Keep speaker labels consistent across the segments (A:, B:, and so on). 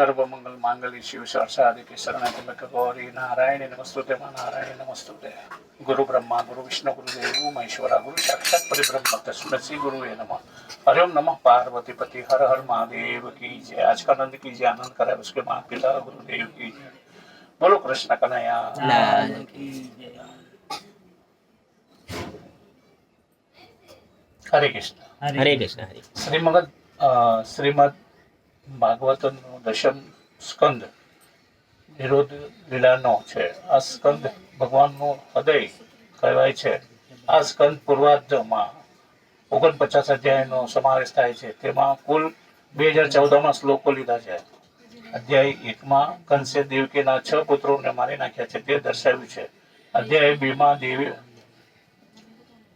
A: सर्वमंगल मांगल्ये शिव साधिके शरणागत गौरी नारायणी नमस्तुते मां नारायणी नमस्तुते। गुरु ब्रह्मा गुरु विष्णु गुरुदेव महेश्वरा गुरु साक्षात परिब्रह्म तस्मै श्री गुरुवे नमः। हरिओम नमः पार्वती पति हर हर महादेव की जय। आज का आनंद कीजिए, आनंद कराए उसके माता पिता गुरुदेव की जय। बोलो कृष्ण कन्हैया लाल की जय। हरे कृष्ण
B: हरे कृष्ण हरे
A: શ્રીમદ ભાગવતનો દશમ સ્કંદ વિરોધ લીલાનો છે। આ સ્કંદ ભગવાનનું હૃદય કહેવાય છે। આ સ્કંદ પૂર્વાર્ધમાં 49 અધ્યાયનો સમાવેશ થાય છે। તેમાં કુલ 2014 શ્લોકો લીધા છે। અધ્યાય 1માં કંસે દેવકીના 6 પુત્રોને મારી નાખ્યા છે તે દર્શાવ્યું છે। અધ્યાય 2માં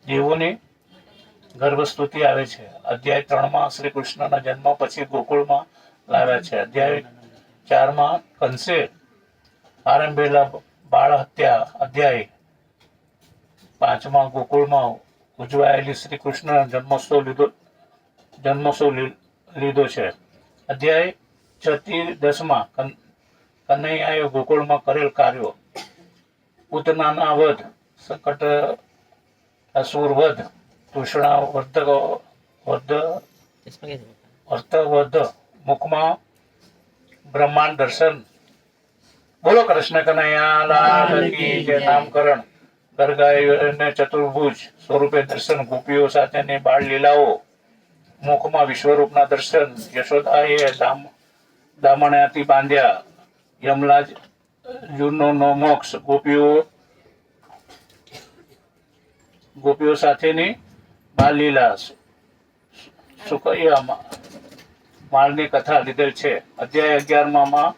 A: દેવોની ગર્ભસ્તુતિ આવે છે। અધ્યાય 3માં શ્રી કૃષ્ણના જન્મ પછી ગોકુળમાં લાવ્યા છે। અધ્યાય 4માં કંસે આરંભેલા બાળ હત્યા। અધ્યાય 5માં ગોકુળમાં ઉજવાયેલી શ્રી કૃષ્ણના જન્મોત્સવ લીધો છે। અધ્યાય 6 થી 10માં કનૈયાએ ગોકુળમાં કરેલ કાર્યો, પૂતનાના વધ, સંકટ અસુર વધ, તૃષ્ણા વર્ધવધ, મુખમાં બ્રહ્માંડ દર્શન। બોલો કૃષ્ણ કનૈયા લાલ કી જય। નામકરણ, ગરગાને ચતુર્ભુજ સ્વરૂપે દર્શન, ગોપીઓ સાથેની બાળ લીલાઓ, મુખમાં વિશ્વરૂપના દર્શન, યશોદાએ દામણ્યાથી બાંધ્યા, યમરાજ જુનો મોક્ષ, ગોપીઓ સાથેની બાળ લીલા, સુકૈયા માળની કથા લીધેલ છે। અધ્યાય 11માં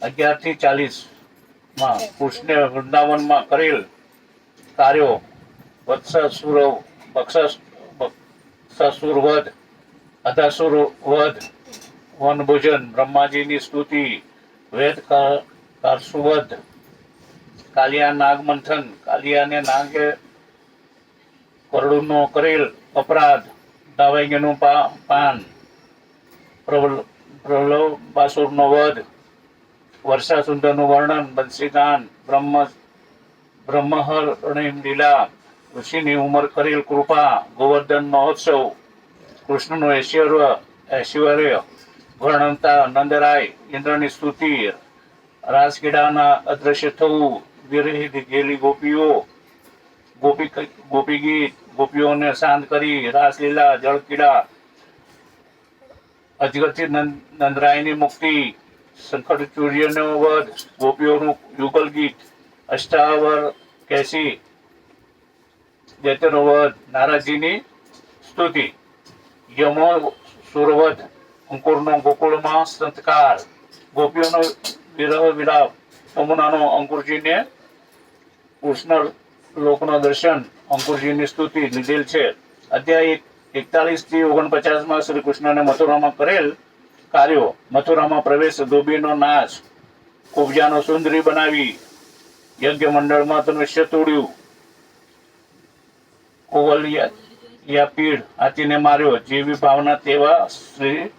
A: 11 થી 40માં કૃષ્ણે વૃંદાવનમાં કરેલ કાર્યો, વત્સાસુર વધ, અધાસુર વધ, વનભોજન, બ્રહ્માજીની સ્તુતિ, વેદ કારસુવધ, કાલિયા નાગ મંથન, કાલિયાને નાગે કરડુનો કરેલ અપરાધ, દાવાઈનું પાન, પ્રલોભાસુરનો વધ, વર્ષાસુંદરનું વર્ણન, બંસીગાન, બ્રહ્મહરણી લીલા, ઋષિની ઉંમર કરેલ કૃપા, ગોવર્ધન મહોત્સવ, કૃષ્ણનું ઐશ્વર્ય વર્ણનતા, નંદરાય, ઇન્દ્રની સ્તુતિ, રાસક્રીડાના અદ્રશ્ય થવું, વિરહિત ગેલી ગોપીઓ, ગોપી ગીત, ગોપીઓને શાંત કરી, રાસલીલા, જળક્રીડા, અજગરથી નંદરાયની મુક્તિ, સંકટચૂર્યનો વધ, ગોપીઓનું યુગલ ગીત, અષ્ટાવર કેસી દૈત્યનો વધ, નારાજીની સ્તુતિ, યમો સુરવધ, અંકુરનો ગોકુળમાં સંસ્કાર, ગોપીઓનો વિરહ વિલાપ, યમુનાનો અંકુરજીને કૃષ્ણ લોકનો દર્શન, અંકુરજીની સ્તુતિ લીધેલ છે। અધ્યાય 41 થી 49માં શ્રી કૃષ્ણને મથુરામાં કરેલ કાર્યો, મથુરામાં પ્રવેશ, ધોબીનો નાશ, કુબજાનો સુંદરી બનાવી, યજ્ઞ મંડળમાં ધનુષ્ય તોડ્યું, કોવલિયા પીડ, હાથીને માર્યો, જેવી ભાવના તેવા શ્રી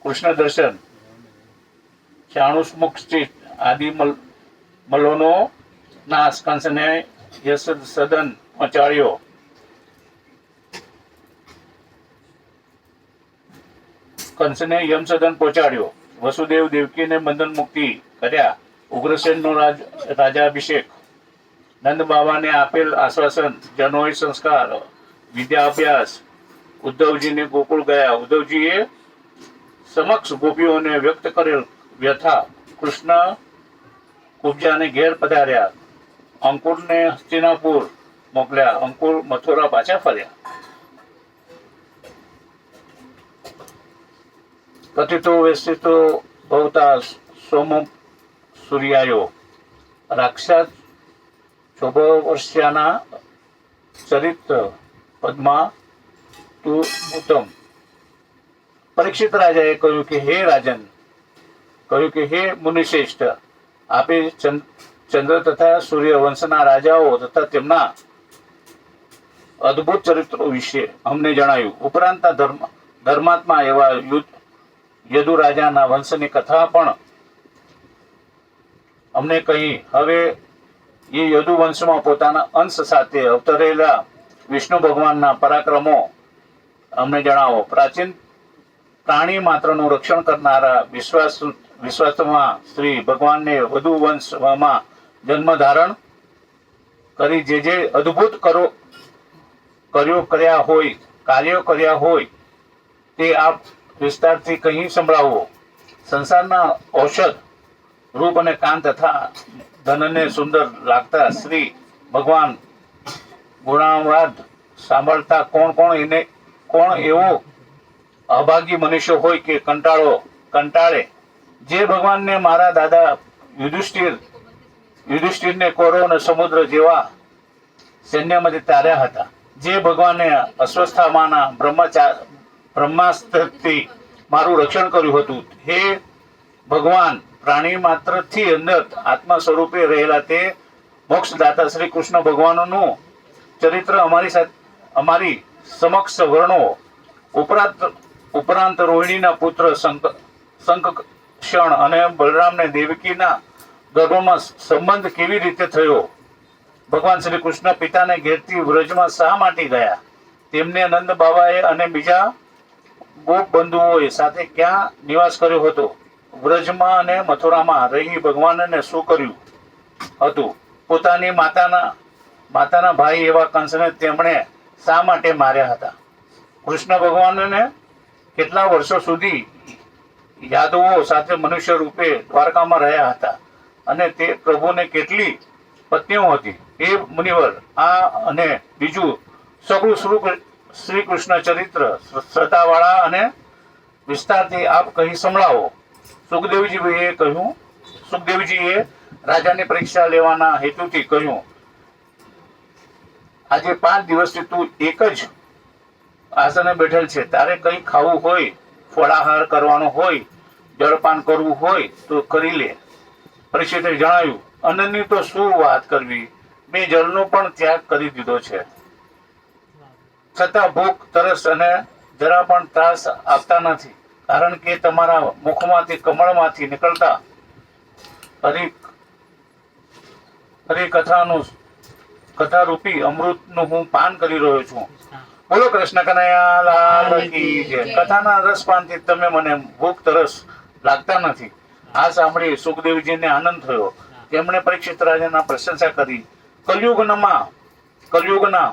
A: કૃષ્ણ દર્શન, 96 મુખ સ્થિત, આદિ મલોનો નાશ, કંસને યશ સદન પહોંચાડ્યો, કંસને યમસદન પહોંચાડ્યો, વસુદેવ દેવકીને બંધન મુક્તિ કર્યા, ઉગ્રસેનનો રાજાભિષેક, નંદ બાબાને આપેલ આશ્વાસન, જનોય સંસ્કાર, વિદ્યા અભ્યાસ, ઉદ્ધવજીને ગોકુળ ગયા, ઉદ્ધવજીએ સમક્ષ ગોપીઓને વ્યક્ત કરેલ વ્યથા, કૃષ્ણ કુબજાને ઘેર પધાર્યા, અંકુરને હસ્તિનાપુર મોકલ્યા, અંકુર મથુરા પાછા ફર્યા। કથિતો વેશિતો ભવતા સોમ સૂર્યાયો, રાક્ષસ 14 વર્ષના ચરિત્ર પદ્મા તુમુતમ। પરીક્ષિત રાજાએ કહ્યું કે હે રાજન, હે મુનિશ્રેષ્ઠ, આપે ચંદ્ર તથા સૂર્ય વંશના રાજાઓ તથા તેમના અદ્ભુત ચરિત્રો વિશે અમને જણાવ્યું। ઉપરાંત ધર્માત્મા એવા યદુ રાજાના વંશની કથા પણ અમને કહી. હવે એ યદુ વંશમાં પોતાના અંશ સાથે અવતરેલા વિષ્ણુ ભગવાનના પરાક્રમો અમને જણાવો. પ્રાચીન પ્રાણી માત્રનું રક્ષણ કરનારા વિશ્વાસમાં શ્રી ભગવાનને વધુ વંશમાં જન્મ ધારણ કરી જે અદ્ભુત કાર્યો કર્યા હોય તે આપ વિસ્તારથી કહી સંભળાવો. સંસારના ઔષધ રૂપ અને કાંત તથા ધનને સુંદર લાગતા શ્રી ભગવાન ગુણાવાદ સાંભળતા કોણ એવો અભાગી મનુષ્ય હોય કે કંટાળે. જે ભગવાનને મારા દાદા યુધિષ્ઠિરને કૌરવના સમુદ્ર જેવા સૈન્યમાંથી તાર્યા હતા. જે ભગવાને અસ્વસ્થામાના બ્રહ્માસ્ત્રથી મારું રક્ષણ કર્યું હતું. હે ભગવાન, પ્રાણી માત્રથી અંદર આત્મા સ્વરૂપે રહેલા તે મોક્ષદાતા શ્રી કૃષ્ણ ભગવાનનું ચરિત્ર અમારી સમક્ષ વર્ણો. ઉપરાંત રોહિણીના પુત્ર શંખક્ષણ અને બલરામને દેવકીના ગર્ભમાં સંબંધ કેવી રીતે થયો? ભગવાન શ્રી કૃષ્ણ પિતાને ઘેરથી વ્રજમાં શા માટે ગયા? તેમને નંદ બાબાએ અને બીજા ગોપ બંધુઓએ સાથે ક્યાં નિવાસ કર્યો હતો? વ્રજમાં અને મથુરામાં રહી ભગવાનને શું કર્યું હતું? પોતાની માતાના ભાઈ એવા કંસને તેમણે શા માટે માર્યા હતા? કૃષ્ણ ભગવાનને કેટલા વર્ષો સુધી યાદવો સાથે મનુષ્ય રૂપે દ્વારકામાં રહ્યા હતા અને તે પ્રભુને કેટલી પત્નીઓ હતી? એ મુનિવર, આ અને બીજું સગળું શ્રી કૃષ્ણ ચરિત્ર શ્રદ્ધાવાળા અને વિસ્તારથી આપ કહી સંભળાવો. સુખદેવજીએ રાજાની પરીક્ષા લેવાના હેતુથી કહ્યું, આજે 5 દિવસથી તું એક જ આસને બેઠેલ છે. તારે કંઈ ખાવું હોય, ફળાહાર કરવાનો હોય, જળપાન કરવું હોય તો કરી લે. પરીક્ષિતે જણાવ્યું, અન્નની તો શું વાત કરવી, મેં જળનો પણ ત્યાગ કરી દીધો છે. છતાં ભૂખ, તરસ અને જરા પણ ત્રાસ આપતા નથી, કારણ કે તમારા મુખમાંથી કમળમાંથી નીકળતા કથારૂપી અમૃતનું હું પાન કરી રહ્યો છું. બોલો કૃષ્ણ કનૈયા લાલ કી જય. કથાના રસપાનથી તમે મને ભૂખ તરસ લાગતા નથી. આ સાંભળી સુખદેવજીને આનંદ થયો. તેમણે પરીક્ષિત રાજાના પ્રશંસા કરી. કલયુગના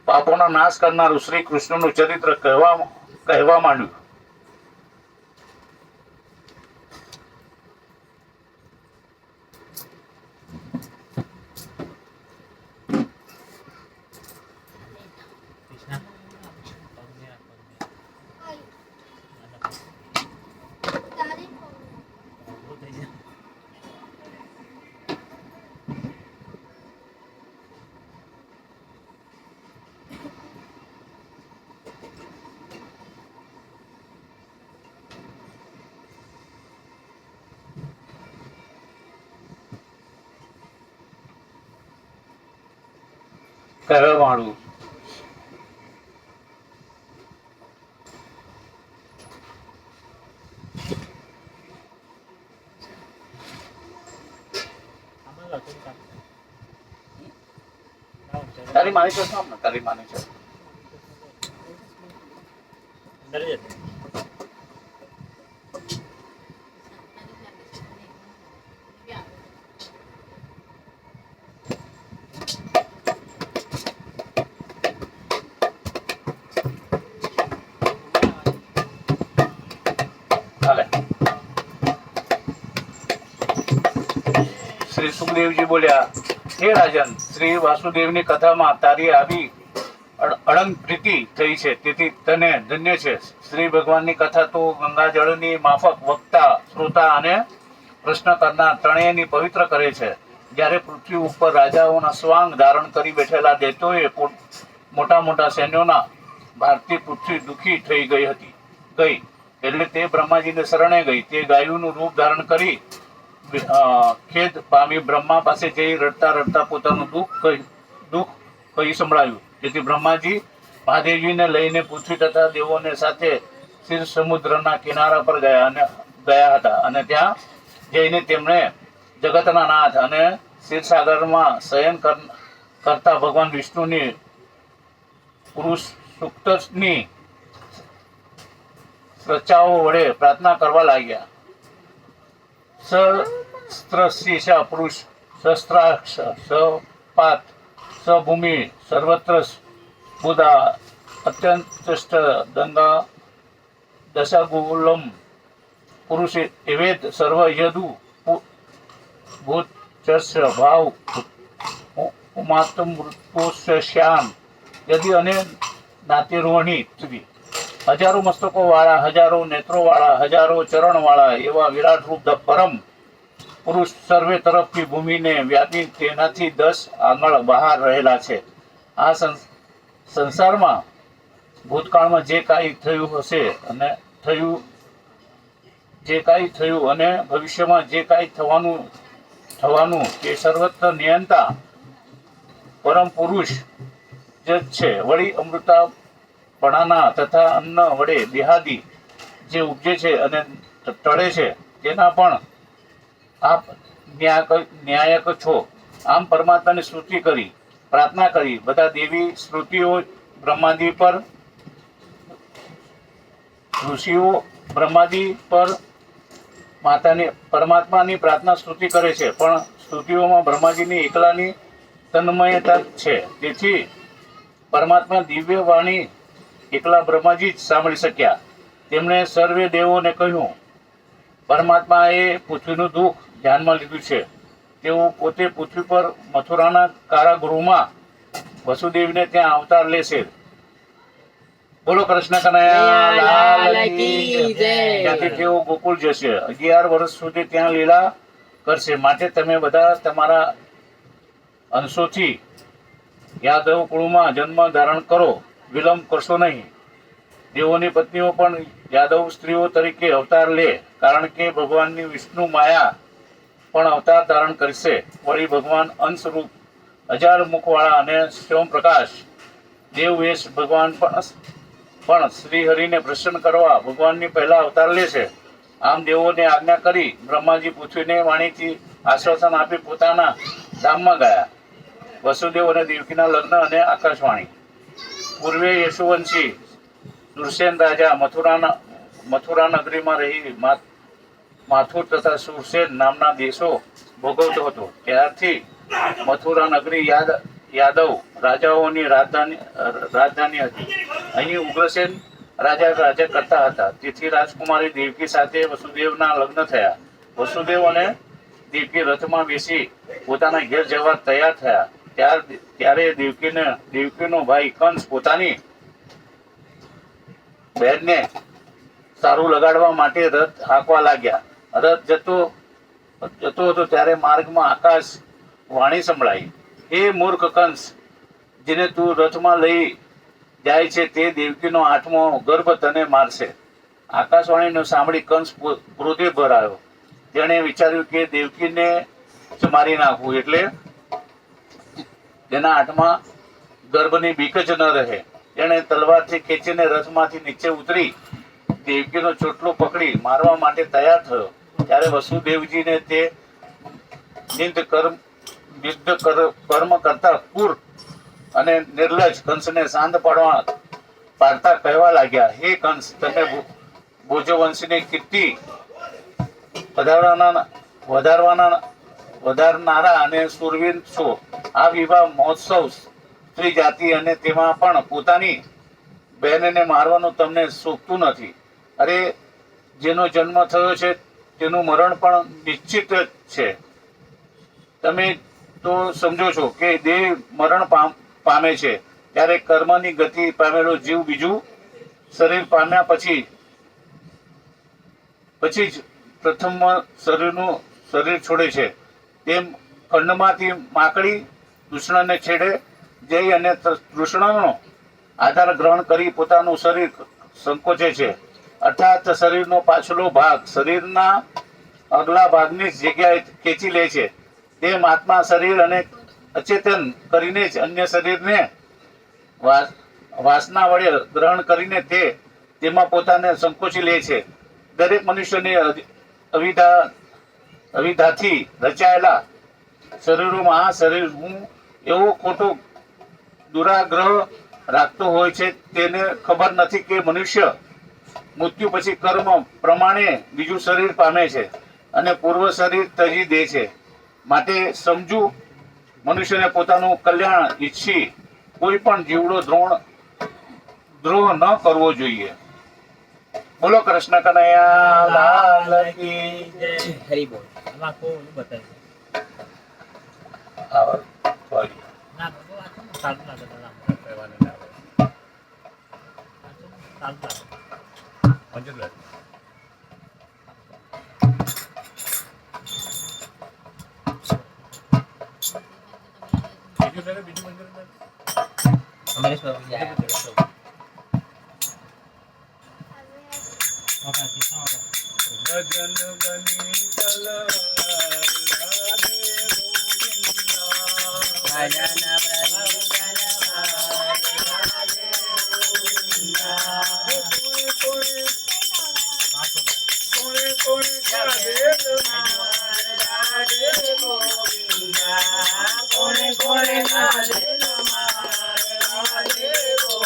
A: પાપોના નાશ કરનારું શ્રી કૃષ્ણનું ચરિત્ર કહેવા માંડ્યું. કહેવા માંડું. તારી માની છે શું? તારી માની છે શ્રી સુખદેવજી બોલ્યા, હે રાજન, શ્રી વાસુદેવની કથામાં તારી આવી અળંગ પ્રીતિ થઈ છે, તેથી તને ધન્ય છે. શ્રી ભગવાનની કથા તો ગંગાજળની માફક વક્તા, શ્રોતા અને પ્રશ્ન કરનાર ત્રણેયની પવિત્ર કરે છે. જ્યારે પૃથ્વી ઉપર રાજાઓના સ્વાંગ ધારણ કરી બેઠેલા દૈત્યોએ મોટા મોટા સૈન્યોના ભારથી પૃથ્વી દુઃખી થઈ ગઈ એટલે તે બ્રહ્માજીને શરણે ગઈ. તે ગાયોનું રૂપ ધારણ કરી ખેદ પામી બ્રહ્મા પાસે જઈ રડતા પોતાનું દુઃખ કહી સંભળાયું. જેથી બ્રહ્માજી મહાદેવજીને લઈને પૃથ્વી તથા દેવોને સાથે સ્થિર સમુદ્રના કિનારા પર ગયા હતા અને ત્યાં જઈને તેમણે જગતના નાથ અને ક્ષીરસાગરમાં શયન કરતા ભગવાન વિષ્ણુની પુરુષ સૂક્તની રચાઓ વડે પ્રાર્થના કરવા લાગ્યા. સહસ્ત્રશીર્ષા પુરુષ સહસ્ત્રાક્ષ સપાત સભૂમિ સર્વત્ર બુધા અત્યંત દંગા દશાગુલમ પુરુષ એવેદ સર્વ યદુ ભૂત ચસ્ય ભાવ ઉમાતમૃતોશ્યામ યદિ અને નાતિરોહિણી હજારો મસ્તકો વાળા, હજારો નેત્રો વાળા, હજારો ચરણ વાળા એવા વિરાટ રૂપ પરમ પુરુષ સર્વે તરફથી ભૂમિને વ્યાપી તેનાથી 10 આંગળ બહાર રહેલા છે. આ સંસારમાં ભૂતકાળમાં જે કાંઈ થયું હશે અને થયું અને ભવિષ્યમાં જે કાંઈ થવાનું તે સર્વત્ર નિયંતા પરમ પુરુષ જ છે. વળી અમૃતાપણાના તથા અન્ન વડે દેહાદી જે ઉપજે છે અને ટળે છે તેના પણ આપ ન્યાયક છો. આમ પરમાત્માની સ્તુતિ કરી પ્રાર્થના કરી બધા દેવી સ્તુતિઓ બ્રહ્માદિ પર ઋષિઓ બ્રહ્માદિ પર પરમાત્માની પ્રાર્થના સ્તુતિ કરે છે, પણ સ્તુતિઓમાં બ્રહ્માજીની એકલાની તન્મયતા છે. તેથી પરમાત્મા દિવ્ય વાણી એકલા બ્રહ્માજી જ સાંભળી શક્યા. તેમણે સર્વે દેવોને કહ્યું, પરમાત્માએ પૃથ્વીનું દુઃખ ધ્યાનમાં લીધું છે. તેઓ પોતે પૃથ્વી પર મથુરાના કારાગૃહમાં વસુદેવને ત્યાં અવતાર લેશે. બોલો કૃષ્ણ કનૈયા લાલ કી જય. ત્યાંથી તેઓ ગોકુળ જશે. 11 વર્ષ સુધી ત્યાં લીલા કરશે. માટે તમે બધા તમારા અંશોથી યાદવ કુળમાં જન્મ ધારણ કરો, વિલંબ કરશો નહીં. દેવોની પત્નીઓ પણ યાદવ સ્ત્રીઓ તરીકે અવતાર લે, કારણ કે ભગવાનની વિષ્ણુ માયા પણ અવતાર ધારણ કરશે. વળી ભગવાન અંશરૂપ 1000 મુખવાળા અને શ્યોમ પ્રકાશ દેવવેશ ભગવાન પણ શ્રી હરિને પ્રસન્ન કરવા ભગવાનની પહેલા અવતાર લેશે. આમ દેવોને આજ્ઞા કરી બ્રહ્માજી પૃથ્વીને વાણીથી આશ્વાસન આપી પોતાના ધામમાં ગયા. વસુદેવ અને દેવકીના લગ્ન અને આકાશવાણી. પૂર્વે યશુવંશી સુરસેન રાજા મથુરા નગરીમાં રહી માથુર તથા સુરસેન નામના દેશો ભોગવતો હતો. ત્યારથી મથુરા નગરી યાદવ રાજાઓની રાજધાની હતી. અહીં ઉગ્રસેન રાજા કરતા હતા. તેથી રાજકુમારી દેવકી સાથે વસુદેવના લગ્ન થયા. વસુદેવ અને દેવકી રથમાં બેસી પોતાના ઘેર જવા તૈયાર થયા. ત્યારે દેવકીનો ભાઈ કંસ પોતાની બહેનને સારું લગાડવા માટે રથ હાંકવા લાગ્યા. રથ જતો હતો ત્યારે માર્ગમાં આકાશ વાણી સંભળાઈ, હે મૂર્ખ કંસ, જેને તું રથમાં લઈ જાય છે તે દેવકીનો 8મો ગર્ભ તને મારશે. આકાશવાણીને સાંભળી કંસ ક્રોધે ભરાયો. તેણે વિચાર્યું કે દેવકીને જ મારી નાખવું, એટલે તેના 8મા ગર્ભની બીક જ ન રહે. તેણે તલવારથી ખેંચીને રથમાંથી નીચે ઉતરી દેવકીનો ચોટલો પકડી મારવા માટે તૈયાર થયો. ત્યારે વસુદેવજીને તે નિંદ કર્મ કરતા કુર અને નિર્લજ કંસને શાંત પાડતા કહેવા લાગ્યા, હે કંસ, તમે ભોજવંશીની કીર્તિ વધારનારા અને સુરવીર છો. આ વિવાહ મહોત્સવ સ્ત્રી જાતિ અને તેમાં પણ પોતાની બહેનને મારવાનું તમને શોભતું નથી. અરે, જેનો જન્મ થયો છે તેનું મરણ પણ નિશ્ચિત છે. તમે તો સમજો છો કે દેહ મરણ પામે છે, ત્યારે કર્મની ગતિ પામેલો જીવ બીજું શરીર પામ્યા પછી જ પ્રથમ શરીર છોડે છે. તેમ ખંડમાંથી માકડી કૃષ્ણને છેડે જઈ અને કૃષ્ણનો આધાર ગ્રહણ કરી પોતાનું શરીર સંકોચે છે. અર્થાત શરીરનો પાછલો ભાગ શરીરના અગલા ભાગની જગ્યાએ ખેંચી લે છે. તેમ આત્મા શરીર અને અચેતન કરીને જ અન્ય શરીરને વાસના વડે ગ્રહણ કરીને તે તેમાં પોતાને સંકોચી લે છે. દરેક મનુષ્યની અવિધાથી રચાયેલા શરીરોમાં આ શરીર હું એવો ખોટો દુરાગ્રહ રાખતો હોય છે. તેને ખબર નથી કે મનુષ્ય મૃત્યુ પછી કર્મ પ્રમાણે બીજું શરીર પામે છે અને પૂર્વ શરીર ત્યજી દે છે. માટે સમજુ મનુષ્યને પોતાનું કલ્યાણ ઈચ્છી કોઈ પણ જીવડો દ્રોહ ન કરવો જોઈએ. બોલો કૃષ્ણ કનૈયા લાલ કી જય.
B: હરી બોલ. આમાં કોણ બતાવ્યું?
A: સોરી.
B: ના બાબુ આ તો સારું લાગે તને આમ કહેવાને ના આવે. આ તો સારું લાગે. મંજૂર લાગે. બીજું મંજૂર લાગે. અમરેશ બાબુ જાય. ભજન બની તલવાર રાધે ગોવિંદા ભજન બની તલવાર રાધે ગોવિંદા કોણે રાધે રાધે ગોવિંદા કોણે રાધે રાધે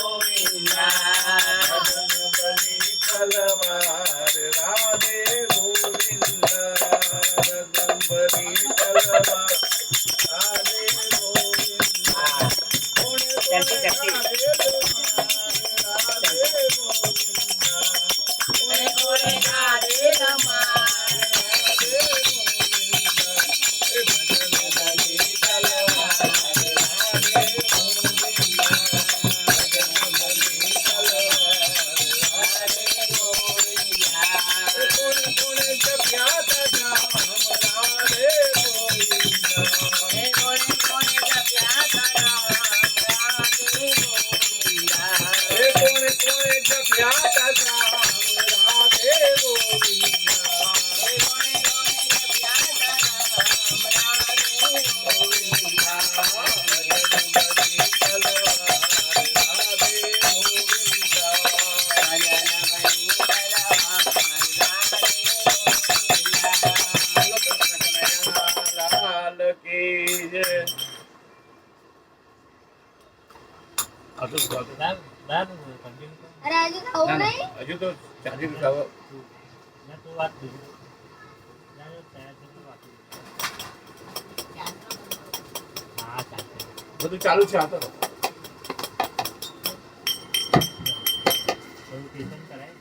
B: ગોવિંદા ભજન બની તલવાર રાધે ગોવિંદા રગંબરી તલવાર રાધે ગોવિંદા કોણે રાધે રાધે ગોવિંદા કોણે રાધે રમાર રાધે ગોવિંદા ભજન બની તલવાર રાધે ગોવિંદા ભજન બની તલવાર રાધે ગોવિંદા કોણે જપ્યા તા રામ રાધે ગોવિંદા કોણે જપ્યા તા રામ રાધે ગોવિંદા કોણે જપ્યા તા રામ રાધે ગોવિંદા કોણે જપ્યા તા રામ રાધે ગોવિંદા ભજન બની તલવાર રાધે ગોવિંદા ભજન બની તલવાર લાલ કી જય.
C: અરે હજુ ખાવું નહીં?
B: હજુ તો ચાલી રહ્યું બધું ચાલુ છે. આ તો
C: કરાય